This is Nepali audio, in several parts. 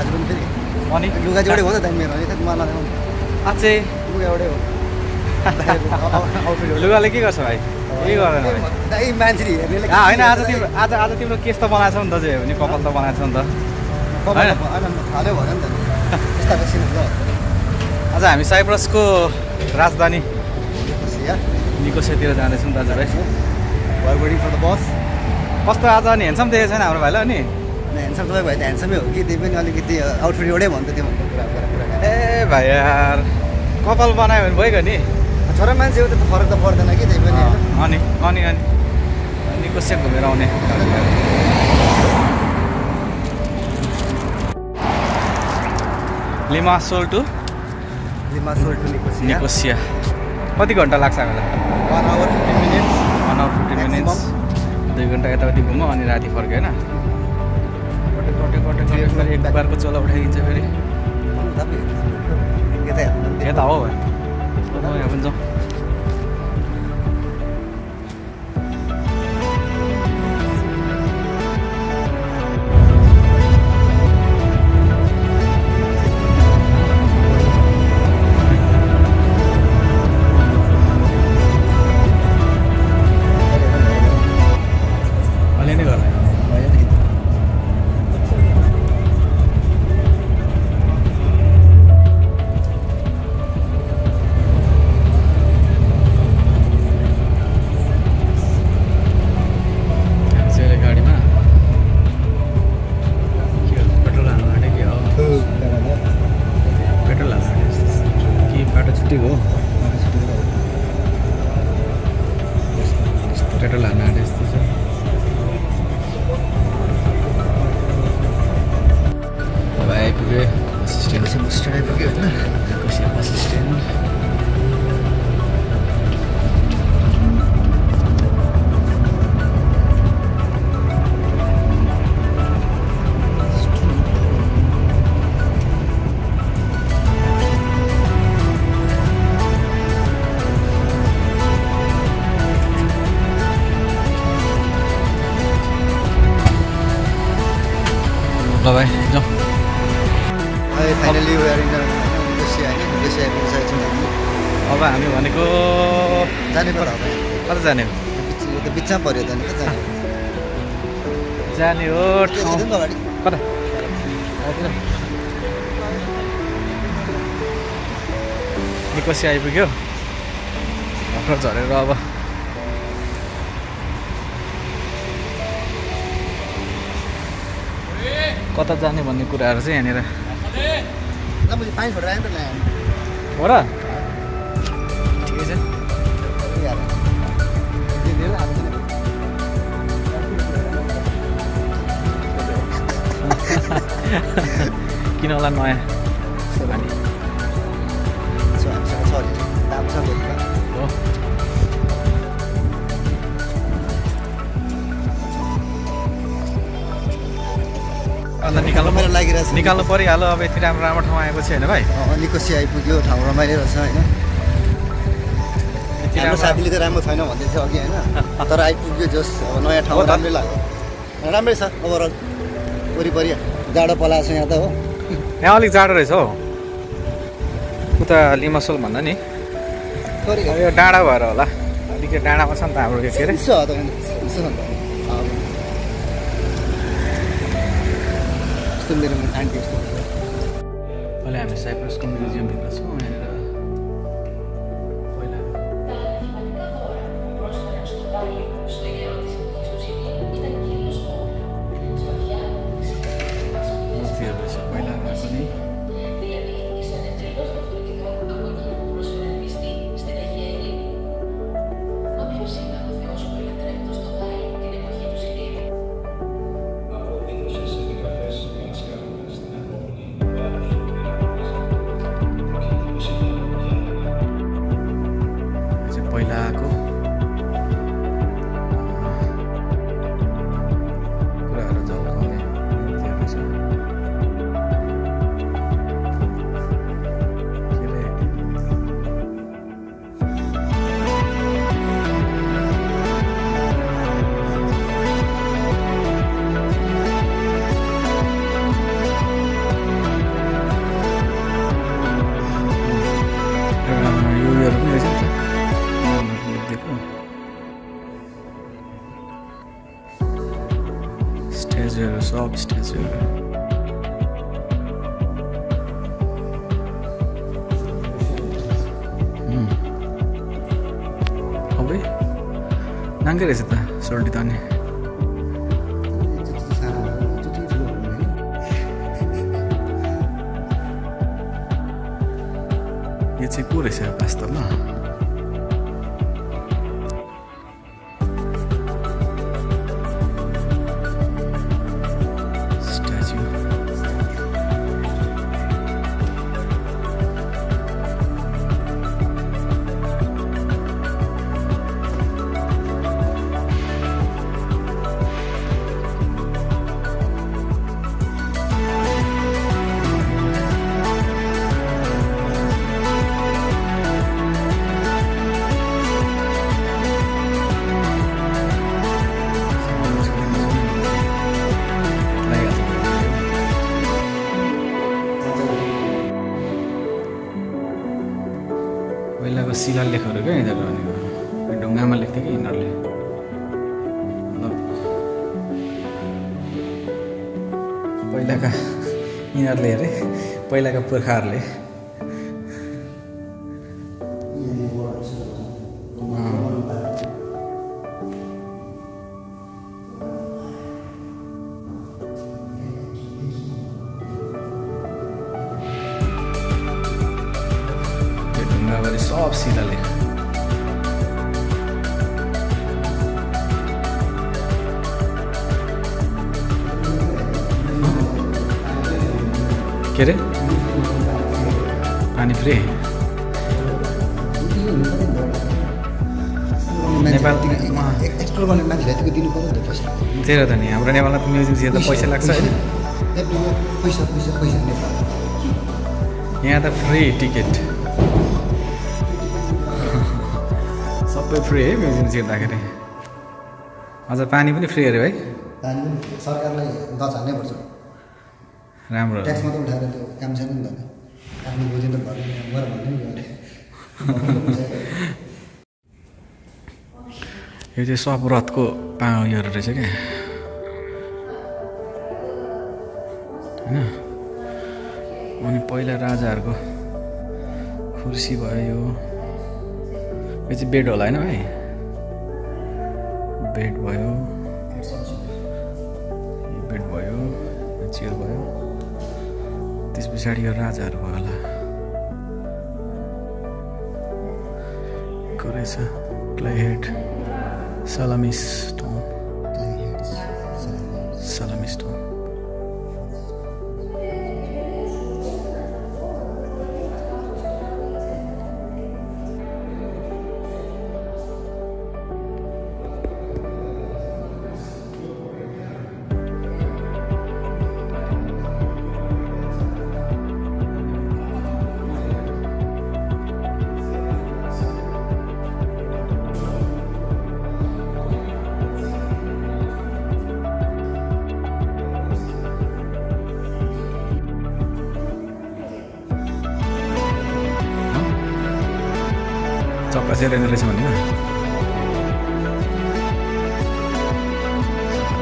दाजु पनि फेरि अनि लुगा जोडे हो त मेरो अनि मलाई अझै लुगा एउटै हो लुगाले के गर्छ भाइ केही गर्दैन दाइ मान्छे हेर्नेले होइन आज तिम्रो केस त बनाएको छ नि त जे हो नि कपाल त बनाएको छ नि त थाल्यो भयो नि त यस्ता सिन ल आज हामी साइप्रसको राजधानी निकोसियातिर जाँदैछौँ दाजुभाइ वेटिङ फर द बस कस्तो आज अनि ह्यान्डसम देखेको छैन हाम्रो भाइलाई अनि ह्यान्डसम तपाईँ भयो त ह्यान्डसमै हो कि त्यही पनि अलिकति आउटफिट एउटै भन्थ्यो त्यो भन्ने कुरा ए भाइ यार कपाल बनायो भने भइगयो नि छोरा मान्छे हो त्यो फरक त पर्दैन कि त्यही पनि अनि अनि अनि निकोसिया घुमेर आउने लिमासोल टु निकोसिया कति घन्टा लाग्छ हामीलाई 1 hour 15 minutes 1 hour 15 minutes 2 घन्टा यताउति घुम्यो अनि राति फर्क्यो होइन कटे एक बारको चोला उठाइदिन्छ फेरि यता हो यहाँ पनि जाउँ पेट्रोल हाल्न आँटे जस्तो छ अब आइपुग्यो असिस्टेन्ट आइपुग्यो होइन असिस्टेन्ट ल भाइ जाउँ फाइनली अब हामी भनेको जाने पर्यो कता जाने हो त्यो बिचमा पर्यो त जाने हो कता निकोसिया आइपुग्यो भर्खर झरेर अब कता जाने भन्ने कुराहरू चाहिँ यहाँनिर हो र ठिकै छ किन होला नयाँ पानी हो अन्त निकाल्नु परिहाल्यो अब यति राम्रो राम्रो ठाउँ आएपछि होइन भाइ निकोसिया आइपुग्यो ठाउँ रमाइलो रहेछ होइन हाम्रो साथीले चाहिँ राम्रो छैन भन्दै थियो अघि होइन तर आइपुग्यो जस अब नयाँ ठाउँ राम्रै लाग्यो राम्रै छ ओभरअल वरिपरि जाडो पलाएको छ यहाँ त हो यहाँ अलिक जाडो रहेछ हौ उता लिमासोल भन्दा नि यो डाँडा भएर होला अलिक डाँडामा छ नि त हाम्रो के अरे मेरो आन्टी जस्तो अहिले हामी साइप्रसको म्युजियमभित्र छौँ यहाँनिर पहिला मूर्तिहरू रहेछ पहिलामा पनि पहिलाको नाङ्गै रहेछ त सोल्टी त अनि यो चाहिँ को रहेछ वास्तवमा पहिलाको शिलालेखहरू क्या यिनीहरू भनेको ढुङ्गामा लेख्थ्यो कि यिनीहरूले पहिलाका यिनीहरूले अरे पहिलाका पुर्खाहरूले ढुङ्गाभरि सब शिलालेख के अरे पानी फ्री नेपाल एक्सप्लोर गर्ने मान्छेलाई त्यो दिनु पर्यो नि त पैसा त्यही त नि हाम्रो नेपालमा त म्युजियम त पैसा लाग्छ होइन पैसा पैसा पैसा नेपाल यहाँ त फ्री टिकट सबै फ्री है म्युजियम छिर्दाखेरि अझ पानी पनि फ्री अरे भाइ पानी पनि सरकारलाई दच हाल्नै पर्छ राम्रो ट्याक्स मात्रै उठाएर त्यो काम छैन नि त आफ्नो बुझेन त भन्नु गएर भन्नु यो चाहिँ सब रथको उयोहरू रहेछ क्या होइन अनि पहिला राजाहरूको कुर्सी भयो यो चाहिँ बेड होला होइन भाइ बेड भयो बेड भयो चेयर भयो त्यस पछाडि यो राजाहरू भयो होला को रहेछ क्लेहेड सलामी स्टोन सलामी स्टोन चक्का चाहिँ रहेन रहेछ भने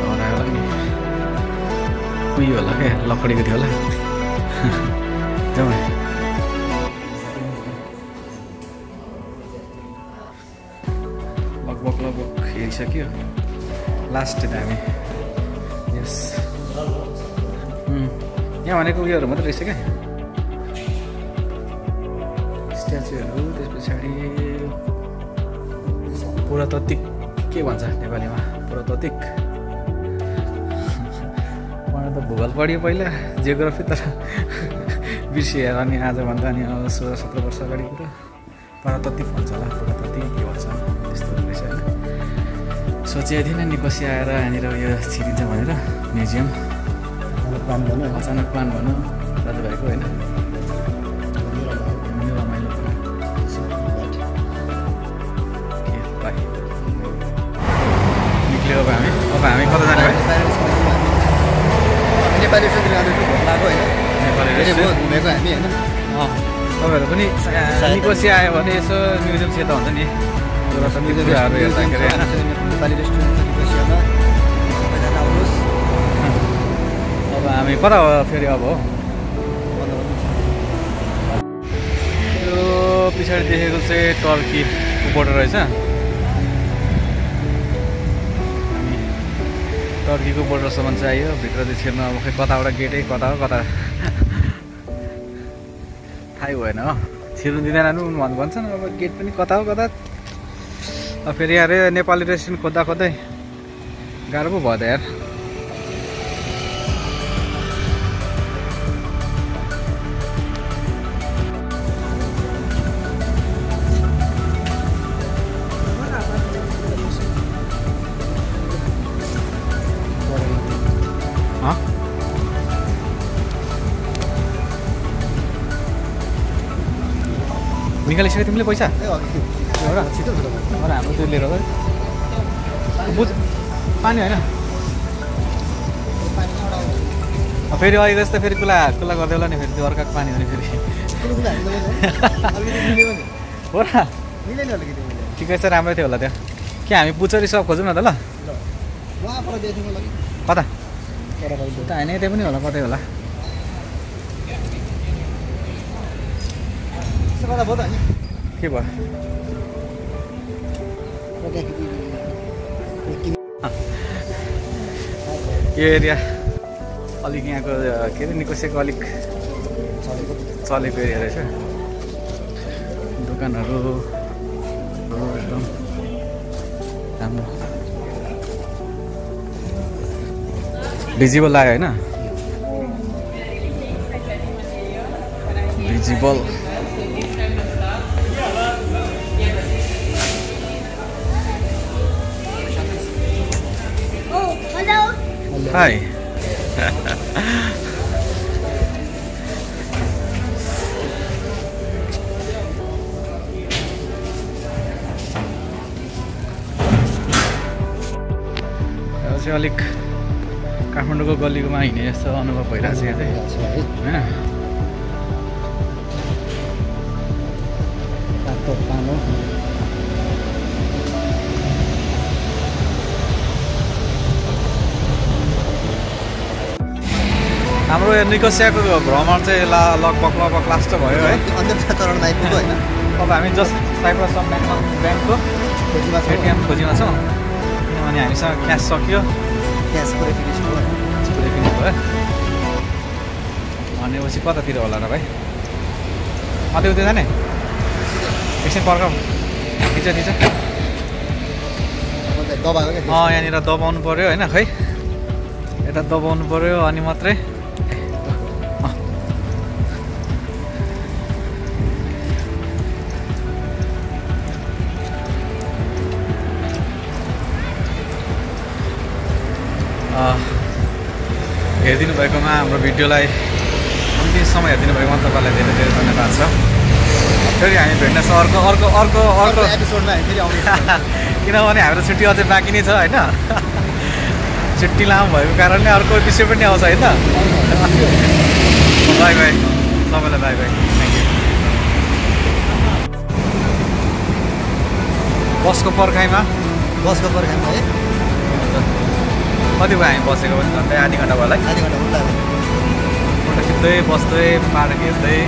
हरायो होला नि उयो होला क्या लकडीको थियो होला जाउँ लगभग हेरिसक्यो लास्ट त हामी यस यहाँ भनेको उयोहरू मात्रै रहेछ क्या स्ट्याचुहरू त्यस पछाडि पुरातात्विक के भन्छ नेपालीमा पुरातात्विक मलाई त भूगोल पढ्यो पहिला जियोग्राफी तर बिर्सियो अनि आजभन्दा अनि 16-17 वर्ष अगाडि कुरा पुरातात्विक भन्छ होला पुरातात्विक के भन्छ त्यस्तो रहेछ होइन सोचेको थिएन निकोसिया आएर यहाँनिर यो छिरिन्छ भनेर म्युजियम अचानक प्लान भन्नु दाजुभाइको होइन अब हामी कता जाने भाइ नेपाली रेस्टुरेन्ट भएको होइन नेपाली रेस्टुरेन्ट घुमेको हामी होइन तपाईँहरू पनि निकोसिया आयो भने यसो म्युजियम सेता हुन्छ नि कुराहरू हेर्दाखेरि नेपाली रेस्टुरेन्ट निकोसियामा सबैजना आउनुहोस् अब हामी कता हो फेरि अब हो यो पछाडि देखेको चाहिँ टर्कीको बोर्डर रहेछ टर्कीको बोर्डरसम्म चाहिँ आयो भित्र चाहिँ छिर्न अब खै कताबाट गेटै कता हो कता थाहै भएन हो छिर्नु दिँदैन भन्छन् अब गेट पनि कता हो कता अब फेरि अरे नेपाली रेस्टुरेन्ट खोज्दा खोज्दै गाह्रो पो भयो त यार निकालिसक्यो तिमीले पैसा एउटा छिटो छिटो हाम्रो त्यो लिएर बुझ पानी होइन फेरि अहिले जस्तो फेरि कुला गर्दै होला नि फेरि त्यो अर्काको पानी हो नि फेरि हो र ठिकै छ राम्रै थियो होला त्यो के हामी बुचरी सब खोजौँ न त ल कता होइन यतै पनि होला कतै होला के भयो यो एरिया अलिक यहाँको के अरे निकोसियाको अलिक चलेको एरिया रहेछ दोकानहरू एकदम राम्रो भिजिबल आयो होइन भिजिबल Hi. चाहिँ अलिक काठमाडौँको गल्लीमा हिँडे जस्तो अनुभव भइरहेको छ यहाँ चाहिँ होइन हाम्रो यो निकोसियाको भ्रमण चाहिँ लगभग लास्ट भयो है अन्तिम चरणमा आइपुग्यो होइन अब हामी जस्ट साइप्रस ब्याङ्कको एटिएम खोजीमा छौँ किनभने हामीसँग क्यास सक्यो क्यास पुरै फिनिस भयो भनेपछि कतातिर होला र भाइ अझै उतै जाने एकछिन पर्खाउ थिच यहाँनिर दबाउनु पऱ्यो होइन खै यता दबाउनु पऱ्यो अनि मात्रै हेरिदिनु भएकोमा हाम्रो भिडियोलाई अन्तिमसम्म हेरिदिनु भएकोमा तपाईँलाई धेरै धेरै धन्यवाद छ फेरि हामी भेट्न छ अर्को एपिसोडमा फेरि आउने किनभने हाम्रो छुट्टी अझै बाँकी नै छ होइन छुट्टी लामो भएको कारणले अर्को एपिसोड पनि आउँछ है त बाई बाई सबैलाई बाई बाई थ्याङ्क यू बसको पर्खाइमा है कति भयो हामी बसेको पनि घन्टा आधी घन्टा भयो होला आधी घन्टा फोटो खिच्दै बस्दै पार्क हेर्दै